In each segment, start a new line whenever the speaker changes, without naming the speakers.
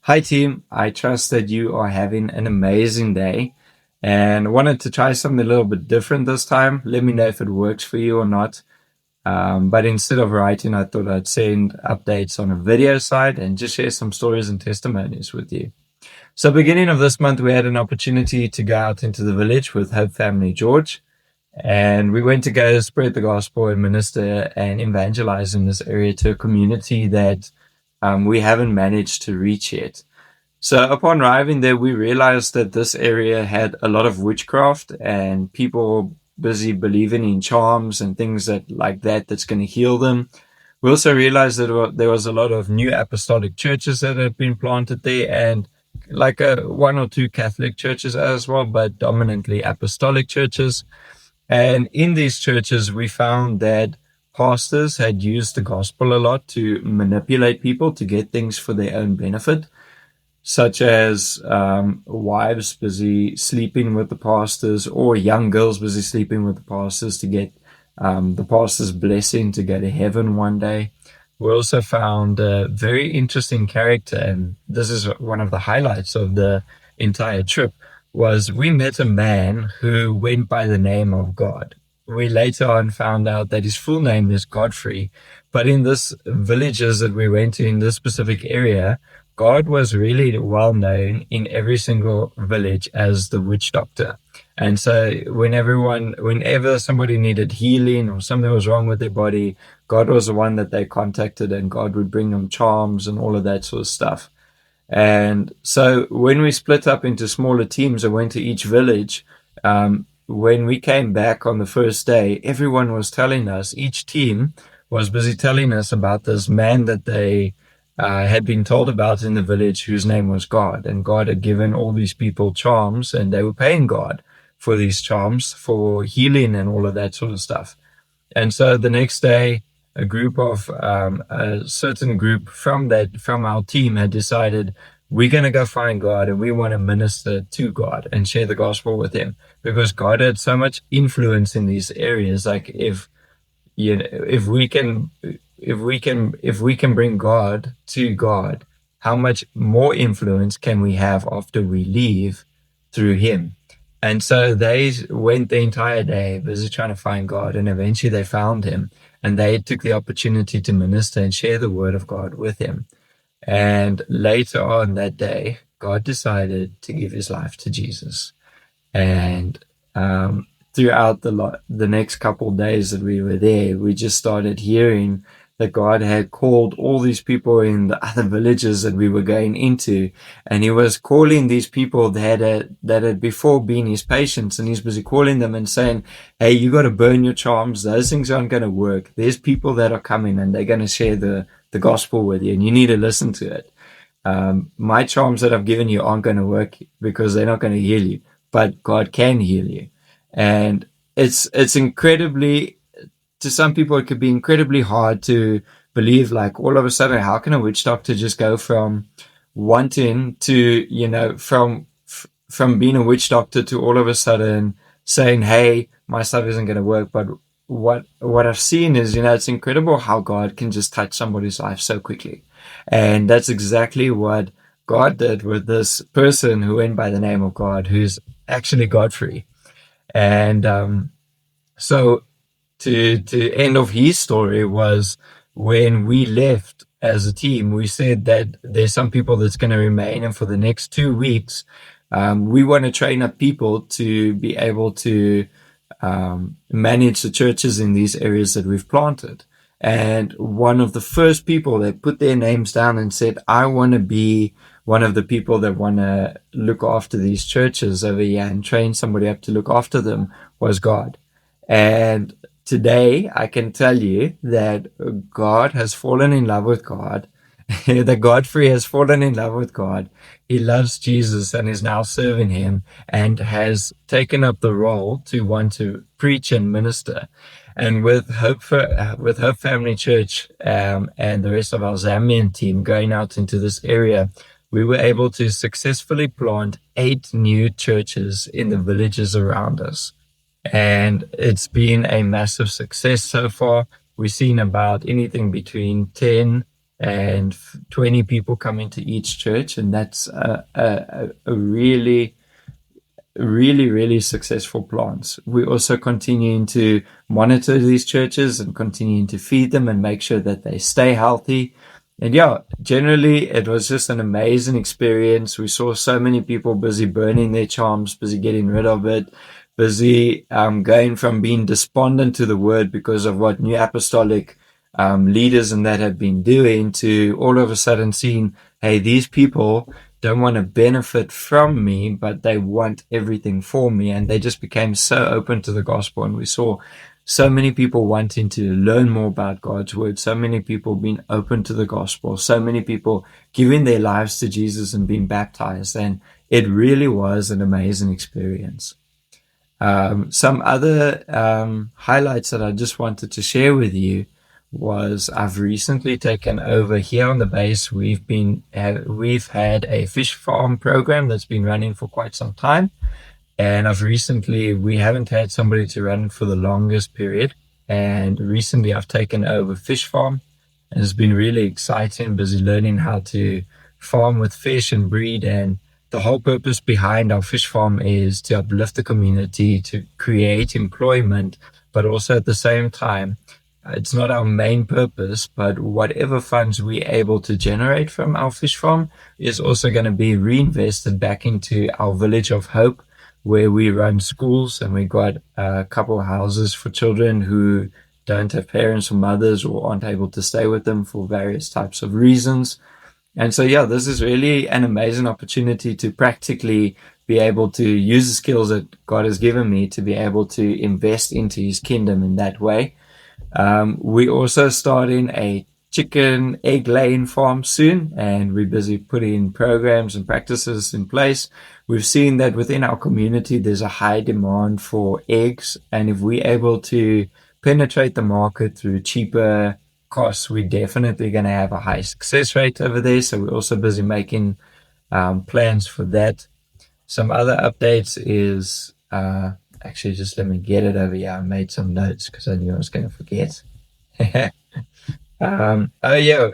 Hi team, I trust that you are having an amazing day and wanted to try something a little bit different this time. Let me know if it works for you or not. But instead of writing, I thought I'd send updates on a video side and just share some stories and testimonies with you. So beginning of this month, we had an opportunity to go out into the village with Hope Family George. And we went to go spread the gospel and minister and evangelize in this area to a community that we haven't managed to reach yet. So upon arriving there, we realized that this area had a lot of witchcraft and people busy believing in charms and things that's going to heal them. We also realized that there was a lot of new apostolic churches that had been planted there and one or two Catholic churches as well, but dominantly apostolic churches. And in these churches, we found that pastors had used the gospel a lot to manipulate people to get things for their own benefit, such as wives busy sleeping with the pastors or young girls busy sleeping with the pastors to get the pastor's blessing to go to heaven one day. We also found a very interesting character, and this is one of the highlights of the entire trip, was we met a man who went by the name of God. We later on found out that his full name is Godfrey, but in this villages that we went to in this specific area, God was really well known in every single village as the witch doctor. And so whenever somebody needed healing or something was wrong with their body, God was the one that they contacted, and God would bring them charms and all of that sort of stuff. And so when we split up into smaller teams and went to each village, when we came back on the first day, everyone was telling us, each team was busy telling us about this man that they had been told about in the village, whose name was God. And God had given all these people charms, and they were paying God for these charms for healing and all of that sort of stuff. And so the next day, a certain group from our team had decided, we're going to go find God and we want to minister to God and share the gospel with him, because God had so much influence in these areas. Like if we can bring God to God, how much more influence can we have after we leave through him? And so they went the entire day busy trying to find God, and eventually they found him, and they took the opportunity to minister and share the word of God with him. And later on that day, God decided to give his life to Jesus. And throughout the next couple of days that we were there, we just started hearing that God had called all these people in the other villages that we were going into, and he was calling these people that had before been his patients, and he's busy calling them and saying, hey, you got to burn your charms. Those things aren't going to work. There's people that are coming and they're going to share the gospel with you, and you need to listen to it. My charms that I've given you aren't going to work because they're not going to heal you, but God can heal you. And it's incredibly, to some people, it could be incredibly hard to believe, like, all of a sudden, how can a witch doctor just go from wanting to, from being a witch doctor to all of a sudden saying, hey, my stuff isn't going to work. But what I've seen is, it's incredible how God can just touch somebody's life so quickly. And that's exactly what God did with this person who went by the name of God, who's actually Godfrey. And so to end of his story was when we left as a team, we said that there's some people that's going to remain, and for the next 2 weeks, we want to train up people to be able to manage the churches in these areas that we've planted. And one of the first people that put their names down and said, I want to be one of the people that want to look after these churches over here and train somebody up to look after them, was God. And today I can tell you that God has fallen in love with God. That Godfrey has fallen in love with God. He loves Jesus and is now serving him, and has taken up the role to want to preach and minister. And with Hope Family Church and the rest of our Zambian team going out into this area, we were able to successfully plant 8 new churches in the villages around us. And it's been a massive success so far. We've seen about anything between 10 and 20 people come into each church, and that's a really, really, really successful plants. We're also continuing to monitor these churches and continuing to feed them and make sure that they stay healthy. And yeah, generally it was just an amazing experience. We saw so many people busy burning their charms, busy getting rid of it, busy going from being despondent to the word because of what new apostolic leaders and that had been doing, to all of a sudden seeing, hey, these people don't want to benefit from me, but they want everything for me. And they just became so open to the gospel. And we saw so many people wanting to learn more about God's word, so many people being open to the gospel, so many people giving their lives to Jesus and being baptized. And it really was an amazing experience. Some other highlights that I just wanted to share with you was I've recently taken over here on the base. We've had a fish farm program that's been running for quite some time, and we haven't had somebody to run it for the longest period. And recently I've taken over fish farm, and it's been really exciting, busy learning how to farm with fish and breed. And the whole purpose behind our fish farm is to uplift the community, to create employment, but also at the same time, it's not our main purpose, but whatever funds we're able to generate from our fish farm is also going to be reinvested back into our Village of Hope, where we run schools, and we got a couple of houses for children who don't have parents or mothers or aren't able to stay with them for various types of reasons. And so, yeah, this is really an amazing opportunity to practically be able to use the skills that God has given me to be able to invest into his kingdom in that way. We're also starting a chicken egg laying farm soon, and we're busy putting programs and practices in place. We've seen that within our community, there's a high demand for eggs, and if we're able to penetrate the market through cheaper costs, we're definitely going to have a high success rate over there. So we're also busy making plans for that. Some other updates is actually, just let me get it over here. I made some notes because I knew I was going to forget.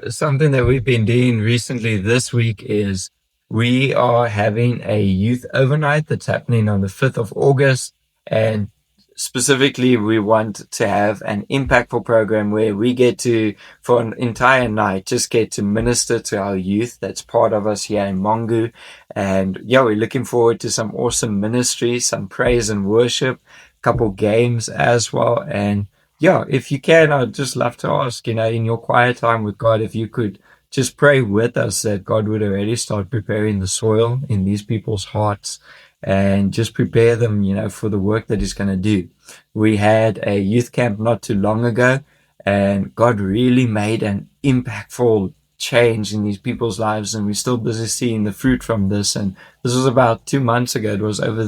Something that we've been doing recently this week is we are having a youth overnight that's happening on the 5th of August. And specifically, we want to have an impactful program where we get to, for an entire night, just get to minister to our youth that's part of us here in Mongu. And yeah, we're looking forward to some awesome ministry, some praise and worship, a couple games as well. And yeah, if you can, I'd just love to ask, in your quiet time with God, if you could just pray with us that God would already start preparing the soil in these people's hearts and just prepare them, for the work that he's going to do. We had a youth camp not too long ago, and God really made an impactful change in these people's lives, and we're still busy seeing the fruit from this. And this was about 2 months ago. It was over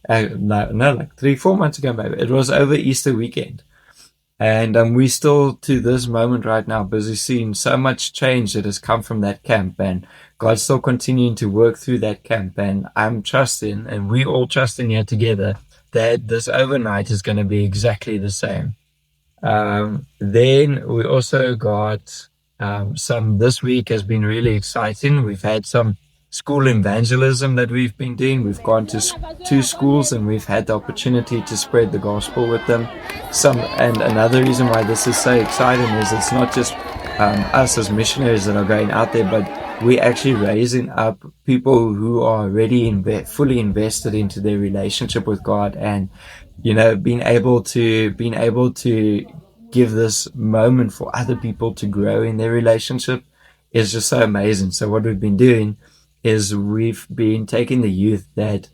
like 3-4 months ago, maybe. It was over Easter weekend. And we still, to this moment right now, busy seeing so much change that has come from that camp. And God's still continuing to work through that camp. And I'm trusting, and we all trusting here together, that this overnight is going to be exactly the same. Then we also got this week has been really exciting. We've had some school evangelism that we've been doing. We've gone to 2 schools and we've had the opportunity to spread the gospel with them. And another reason why this is so exciting is it's not just us as missionaries that are going out there, but we're actually raising up people who are already fully invested into their relationship with God, and being able to give this moment for other people to grow in their relationship is just so amazing. So what we've been doing is we've been taking the youth that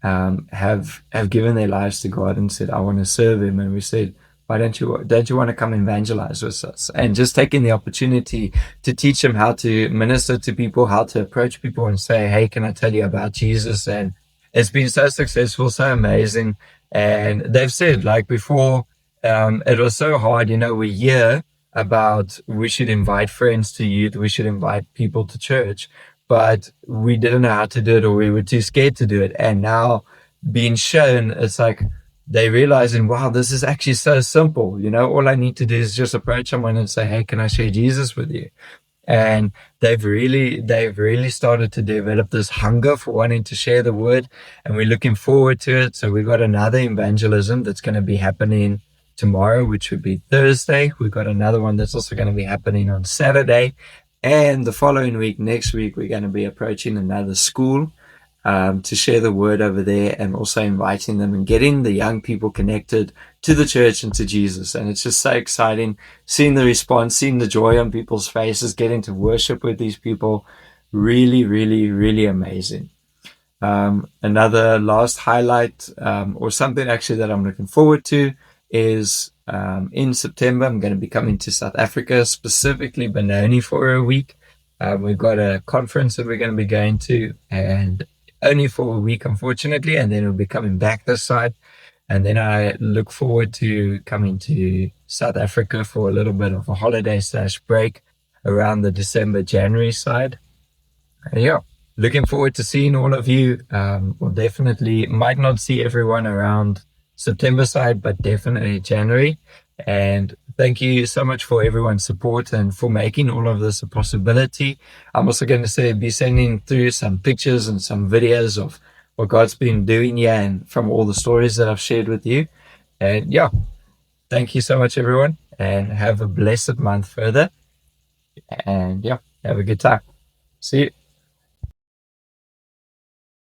have given their lives to God and said, I want to serve him. And we said, why don't you want to come evangelize with us? And just taking the opportunity to teach them how to minister to people, how to approach people and say, hey, can I tell you about Jesus? And it's been so successful, so amazing. And they've said, like before, it was so hard, we hear about we should invite friends to youth, we should invite people to church, but we didn't know how to do it, or we were too scared to do it. And now being shown, it's like they realizing, wow, this is actually so simple. All I need to do is just approach someone and say, hey, can I share Jesus with you? and they've really started to develop this hunger for wanting to share the word, and we're looking forward to it. So we've got another evangelism that's going to be happening tomorrow, which would be Thursday. We've got another one that's also going to be happening on Saturday, and the following week, next week, we're going to be approaching another school to share the word over there, and also inviting them and getting the young people connected to the church and to Jesus. And it's just so exciting seeing the response, seeing the joy on people's faces, getting to worship with these people. Really, really, really amazing. Another last highlight, or something actually that I'm looking forward to, is in September, I'm going to be coming to South Africa, specifically Benoni, for a week. We've got a conference that we're going to be going to, and only for a week, unfortunately, and then we'll be coming back this side. And then I look forward to coming to South Africa for a little bit of a holiday / break around the December, January side. Yeah, looking forward to seeing all of you. We'll definitely might not see everyone around September side, but definitely January. And thank you so much for everyone's support and for making all of this a possibility. I'm also going to be sending through some pictures and some videos of what God's been doing here, and from all the stories that I've shared with you. And yeah, thank you so much, everyone, and have a blessed month further. And yeah, have a good time. See you.